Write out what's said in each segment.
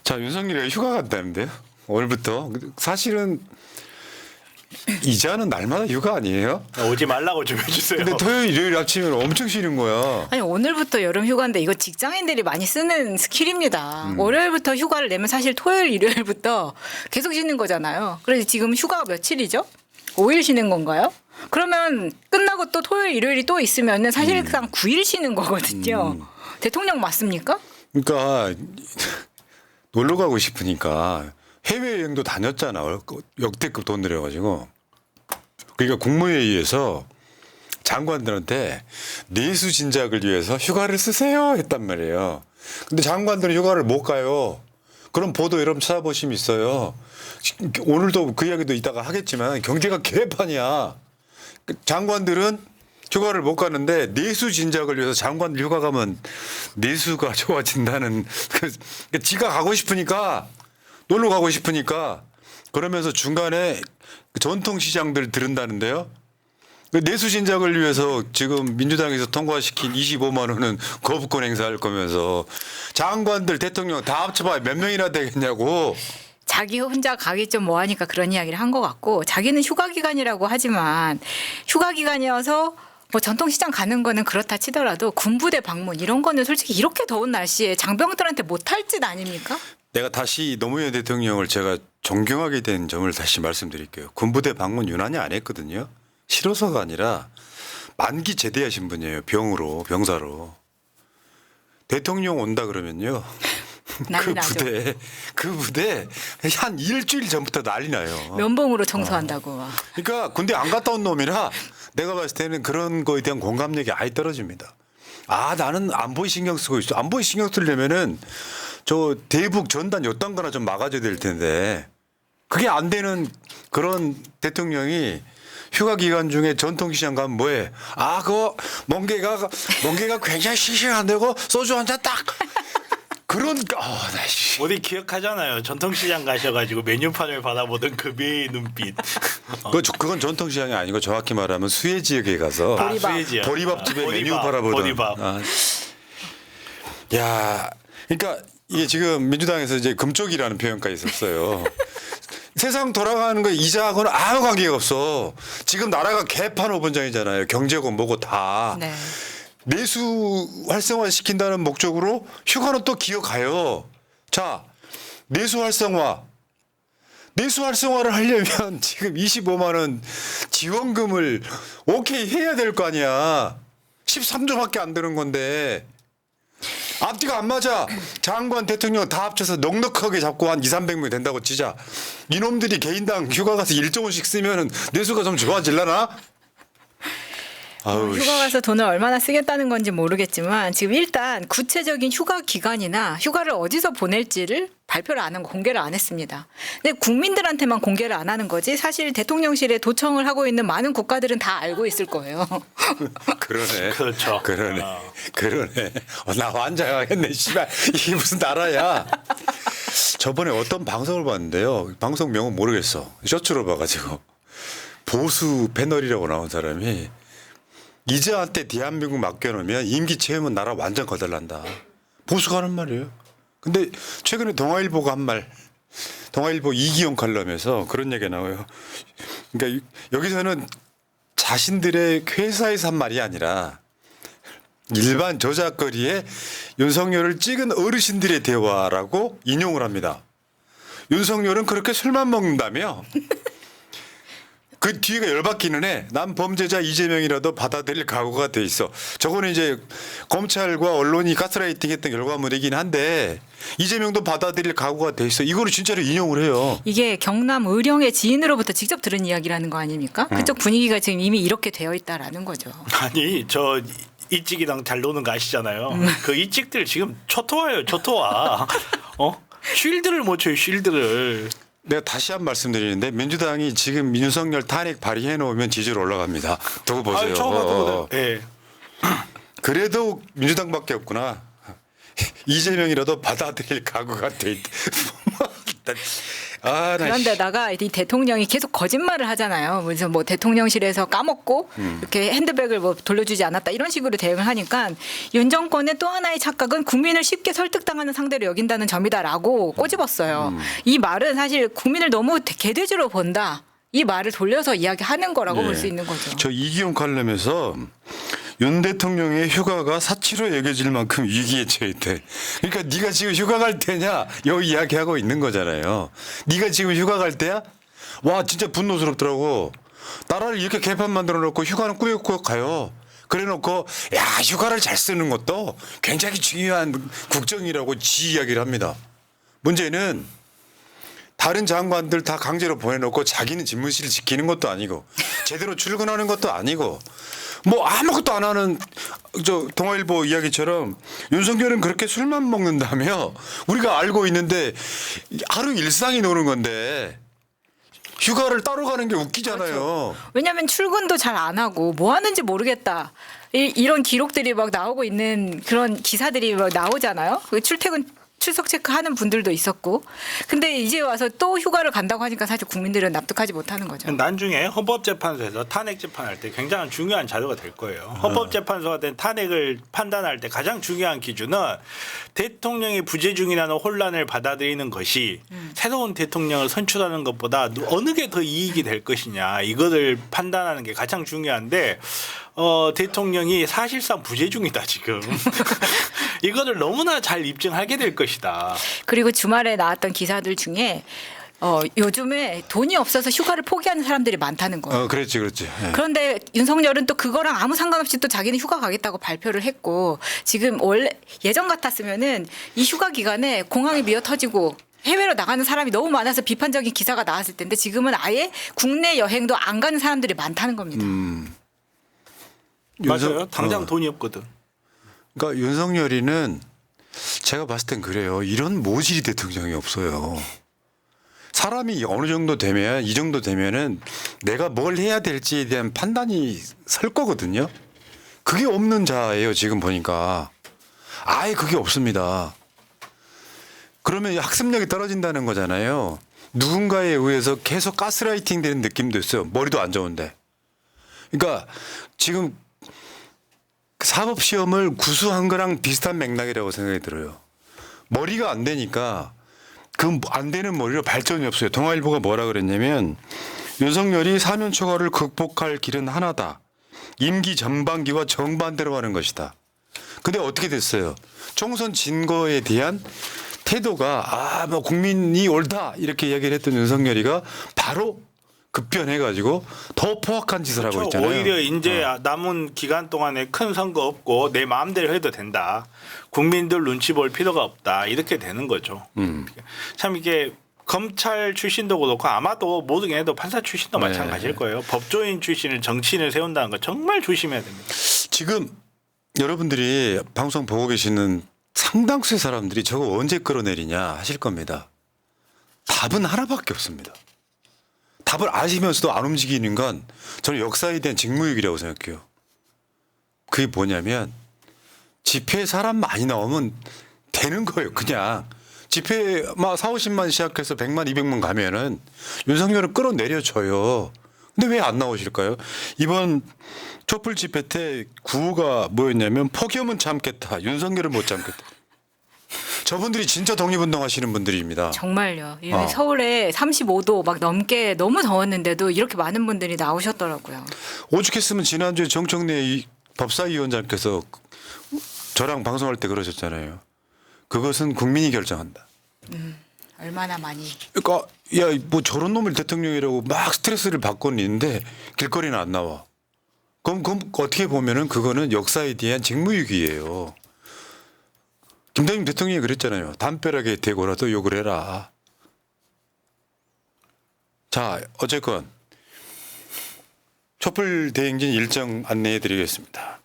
자, 윤석열이 휴가 간다는데요. 오늘부터. 사실은 이자는 날마다 휴가 아니에요? 오지 말라고 좀 해주세요. 근데 토요일, 일요일 아침에는 엄청 쉬는 거야. 아니 오늘부터 여름 휴가인데 이거 직장인들이 많이 쓰는 스킬입니다. 월요일부터 휴가를 내면 사실 토요일, 일요일부터 계속 쉬는 거잖아요. 그래서 지금 휴가가 며칠이죠? 5일 쉬는 건가요? 그러면 끝나고 또 토요일, 일요일이 또 있으면은 사실상 9일 쉬는 거거든요. 대통령 맞습니까? 그러니까 놀러 가고 싶으니까 해외여행도 다녔잖아. 역대급 돈 들여가지고. 그러니까 국무회의에서 장관들한테 내수 진작을 위해서 휴가를 쓰세요 했단 말이에요. 근데 장관들은 휴가를 못 가요. 그럼 보도 여러분 찾아보시면 있어요. 오늘도 그 이야기도 이따가 하겠지만 경제가 개판이야. 장관들은 휴가를 못 가는데 내수 진작을 위해서 장관들 휴가 가면 내수가 좋아진다는 그 지가 가고 싶으니까 놀러 가고 싶으니까 그러면서 중간에 전통시장들 들은다는데요. 내수 진작을 위해서 지금 민주당에서 통과시킨 25만 원은 거부권 행사할 거면서 장관들 대통령 다 합쳐봐야 몇 명이나 되겠냐고. 자기 혼자 가기 좀 뭐하니까 그런 이야기를 한 것 같고 자기는 휴가 기간이라고 하지만 휴가 기간이어서 뭐 전통시장 가는 거는 그렇다 치더라도 군부대 방문 이런 거는 솔직히 이렇게 더운 날씨에 장병들한테 못할 짓 아닙니까? 내가 다시 노무현 대통령을 제가 존경하게 된 점을 다시 말씀드릴게요. 군부대 방문 유난히 안 했거든요. 싫어서가 아니라 만기 제대하신 분이에요. 병사로. 대통령 온다 그러면요. 난리 나죠. 그 부대 한 일주일 전부터 난리 나요. 면봉으로 청소한다고. 그러니까 군대 안 갔다 온 놈이라 내가 봤을 때는 그런 거에 대한 공감력이 아예 떨어집니다. 아, 나는 안보에 신경 쓰고 있어. 안보에 신경 쓰려면은 저 대북 전단 요딴 거나 좀 막아줘야 될 텐데 그게 안 되는 그런 대통령이 휴가 기간 중에 전통시장 가면 뭐해? 아, 그거 멍게가 굉장히 싱싱한데고 소주 한 잔 딱. 그런 나 씨. 어디 기억하잖아요. 전통시장 가셔가지고 메뉴판을 받아보던 그 배의 눈빛. 그건 전통시장이 아니고 정확히 말하면 수해 지역에 가서 보리밥집에 메뉴 팔아보던. 보리밥. 야, 그러니까 이게 지금 민주당에서 이제 금쪽이라는 표현까지 있었어요. 세상 돌아가는 거 이자하고는 아무 관계가 없어. 지금 나라가 개판 오번장이잖아요. 경제고 뭐고 다. 네. 내수 활성화 시킨다는 목적으로 휴가는 또 기어가요. 자, 내수 활성화를 하려면 지금 25만 원 지원금을 오케이 해야 될 거 아니야. 13조밖에 안 되는 건데. 앞뒤가 안 맞아. 장관 대통령 다 합쳐서 넉넉하게 잡고 한 200~300명 된다고 치자. 이놈들이 개인당 휴가 가서 1조 원씩 쓰면은 내수가 좀 좋아질라나? 휴가 가서 돈을 얼마나 쓰겠다는 건지 모르겠지만 지금 일단 구체적인 휴가 기간이나 휴가를 어디서 보낼지를 발표를 안 하고 공개를 안 했습니다. 근데 국민들한테만 공개를 안 하는 거지 사실 대통령실에 도청을 하고 있는 많은 국가들은 다 알고 있을 거예요. 그러네. 그렇죠. 그러네. 나 환장하겠네. 씨발. 이게 무슨 나라야. 저번에 어떤 방송을 봤는데요. 방송 명은 모르겠어. 셔츠로 봐가지고. 보수 패널이라고 나온 사람이 이제한테 대한민국 맡겨놓으면 임기 채우면 나라 완전 거덜난다. 보수가 하는 말이에요. 근데 최근에 동아일보가 한 말, 동아일보 이기용 칼럼에서 그런 얘기가 나와요. 그러니까 여기서는 자신들의 회사에서 한 말이 아니라 일반 저작거리에 윤석열을 찍은 어르신들의 대화라고 인용을 합니다. 윤석열은 그렇게 술만 먹는다며? 그 뒤가 열받기는 해. 난 범죄자 이재명이라도 받아들일 각오가 돼 있어. 저거는 이제 검찰과 언론이 가스라이팅했던 결과물이긴 한데 이재명도 받아들일 각오가 돼 있어. 이거를 진짜로 인용을 해요. 이게 경남 의령의 지인으로부터 직접 들은 이야기라는 거 아닙니까? 그쪽 분위기가 지금 이미 이렇게 되어 있다라는 거죠. 아니 저 이찍이랑 잘 노는 거 아시잖아요. 그 이찍들 지금 초토화예요. 초토화. 쉴드를 못 쳐요. 쉴드를. 내가 다시 한 말씀드리는데 민주당이 지금 윤석열 탄핵 발의해 놓으면 지지율 올라갑니다. 두고 보세요. 처음 봤거든요. 예. 그래도 민주당밖에 없구나. 이재명이라도 받아들일 각오가 돼 있다. 아, 나 그런데다가 이 대통령이 계속 거짓말을 하잖아요. 그래서 뭐 대통령실에서 까먹고 이렇게 핸드백을 뭐 돌려주지 않았다 이런 식으로 대응을 하니까 윤 정권의 또 하나의 착각은 국민을 쉽게 설득당하는 상대로 여긴다는 점이다라고 꼬집었어요. 이 말은 사실 국민을 너무 개돼지로 본다. 이 말을 돌려서 이야기하는 거라고 볼 수 있는 거죠. 저 이기용 칼럼에서 윤 대통령의 휴가가 사치로 여겨질 만큼 위기에 처했대. 그러니까 네가 지금 휴가 갈 때냐? 요 이야기하고 있는 거잖아요. 네가 지금 휴가 갈 때야? 와 진짜 분노스럽더라고. 나라를 이렇게 개판 만들어 놓고 휴가는 꾸역꾸역 가요. 그래 놓고 야 휴가를 잘 쓰는 것도 굉장히 중요한 국정이라고 지 이야기를 합니다. 문제는 다른 장관들 다 강제로 보내놓고 자기는 집무실을 지키는 것도 아니고 제대로 출근하는 것도 아니고 뭐 아무것도 안 하는 저 동아일보 이야기처럼 윤석열은 그렇게 술만 먹는다며 우리가 알고 있는데 하루 일상이 노는 건데 휴가를 따로 가는 게 웃기잖아요. 그렇죠. 왜냐하면 출근도 잘 안 하고 뭐 하는지 모르겠다. 이런 기록들이 막 나오고 있는 그런 기사들이 막 나오잖아요. 그 출석 체크하는 분들도 있었고. 근데 이제 와서 또 휴가를 간다고 하니까 사실 국민들은 납득하지 못하는 거죠. 나중에 헌법재판소에서 탄핵 재판할 때 굉장히 중요한 자료가 될 거예요. 헌법재판소가 된 탄핵을 판단할 때 가장 중요한 기준은 대통령이 부재중이라는 혼란을 받아들이는 것이 새로운 대통령을 선출하는 것보다 어느 게 더 이익이 될 것이냐 이거를 판단하는 게 가장 중요한데 대통령이 사실상 부재중이다 지금. 이거를 너무나 잘 입증하게 될 것이다. 그리고 주말에 나왔던 기사들 중에 요즘에 돈이 없어서 휴가를 포기하는 사람들이 많다는 거예요. 그렇지. 예. 그런데 윤석열은 또 그거랑 아무 상관없이 또 자기는 휴가 가겠다고 발표를 했고 지금 원래 예전 같았으면은 이 휴가 기간에 공항이 미어 터지고 해외로 나가는 사람이 너무 많아서 비판적인 기사가 나왔을 텐데 지금은 아예 국내 여행도 안 가는 사람들이 많다는 겁니다. 맞아요. 당장 돈이 없거든. 그러니까 윤석열이는 제가 봤을 땐 그래요. 이런 모질이 대통령이 없어요. 사람이 어느 정도 되면 이 정도 되면은 내가 뭘 해야 될지에 대한 판단이 설 거거든요. 그게 없는 자예요. 지금 보니까 아예 그게 없습니다. 그러면 학습력이 떨어진다는 거잖아요. 누군가에 의해서 계속 가스라이팅 되는 느낌도 있어요. 머리도 안 좋은데. 그러니까 지금 사법시험을 구수한 거랑 비슷한 맥락이라고 생각이 들어요. 머리가 안 되니까 그 안 되는 머리로 발전이 없어요. 동아일보가 뭐라 그랬냐면 윤석열이 사면 초과를 극복할 길은 하나다. 임기 전반기와 정반대로 하는 것이다. 근데 어떻게 됐어요? 총선 진 거에 대한 태도가 뭐 국민이 옳다 이렇게 이야기를 했던 윤석열이가 바로 급변해가지고 더 포악한 짓을 하고 있잖아요. 오히려 이제 남은 기간 동안에 큰 선거 없고 내 마음대로 해도 된다. 국민들 눈치 볼 필요가 없다. 이렇게 되는 거죠. 참 이게 검찰 출신도 그렇고 아마도 모든 게 해도 판사 출신도 네. 마찬가지일 거예요. 법조인 출신을 정치인을 세운다는 거 정말 조심해야 됩니다. 지금 여러분들이 방송 보고 계시는 상당수의 사람들이 저거 언제 끌어내리냐 하실 겁니다. 답은 하나밖에 없습니다. 답을 아시면서도 안 움직이는 건 저는 역사에 대한 직무유기라고 생각해요. 그게 뭐냐면 집회에 사람 많이 나오면 되는 거예요. 그냥 집회 막 4, 50만 시작해서 100만, 200만 가면은 윤석열을 끌어내려줘요. 근데 왜 안 나오실까요? 이번 촛불 집회 때 구호가 뭐였냐면 폭염은 참겠다. 윤석열은 못 참겠다. 저분들이 진짜 독립운동 하시는 분들입니다. 정말요. 서울에 35도 막 넘게 너무 더웠는데도 이렇게 많은 분들이 나오셨더라고요. 오죽했으면 지난주에 정청래 법사위원장께서 저랑 방송할 때 그러셨잖아요. 그것은 국민이 결정한다. 얼마나 많이. 그러니까 야 뭐 저런 놈을 대통령이라고 막 스트레스를 받고는 있는데 길거리는 안 나와. 그럼 어떻게 보면은 그거는 역사에 대한 직무유기예요. 김대중 대통령이 그랬잖아요. 담벼락에 대고라도 욕을 해라. 자 어쨌건 촛불 대행진 일정 안내해 드리겠습니다.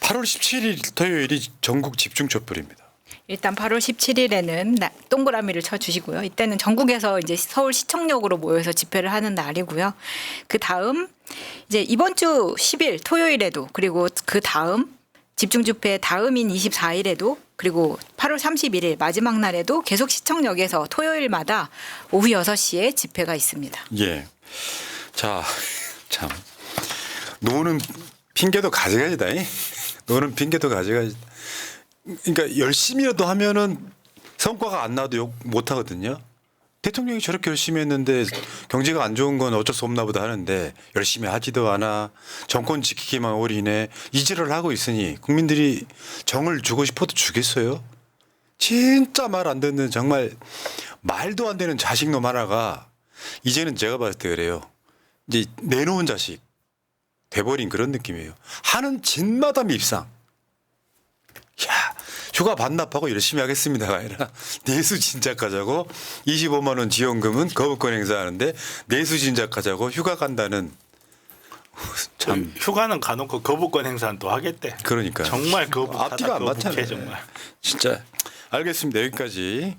8월 17일 토요일이 전국 집중 촛불입니다. 일단 8월 17일에는 동그라미를 쳐주시고요. 이때는 전국에서 이제 서울 시청역으로 모여서 집회를 하는 날이고요. 그 다음 이제 이번 주 10일 토요일에도 그리고 그 다음 집중 집회 다음인 24일에도 그리고 8월 31일 마지막 날에도 계속 시청역에서 토요일마다 오후 6시에 집회가 있습니다. 예. 자, 참. 노는 핑계도 가지가지다. 노는 핑계도 가지가지. 그러니까 열심히라도 하면은 성과가 안 나도 욕 못 하거든요. 대통령이 저렇게 열심히 했는데 경제가 안 좋은 건 어쩔 수 없나 보다 하는데 열심히 하지도 않아. 정권 지키기만 올인해. 이지를 하고 있으니 국민들이 정을 주고 싶어도 주겠어요? 진짜 말 안 듣는 정말 말도 안 되는 자식놈 하나가 이제는 제가 봤을 때 그래요. 이제 내놓은 자식 돼버린 그런 느낌이에요. 하는 짓마다 밉상. 야, 휴가 반납하고 열심히 하겠습니다가 아니라 내수 진작하자고 25만 원 지원금은 거부권 행사하는데 내수 진작하자고 휴가 간다는 참 휴가는 가놓고 거부권 행사는 또 하겠대. 그러니까 정말 거북하다. 앞뒤가 안 거북해 맞잖아요. 정말. 진짜 알겠습니다. 여기까지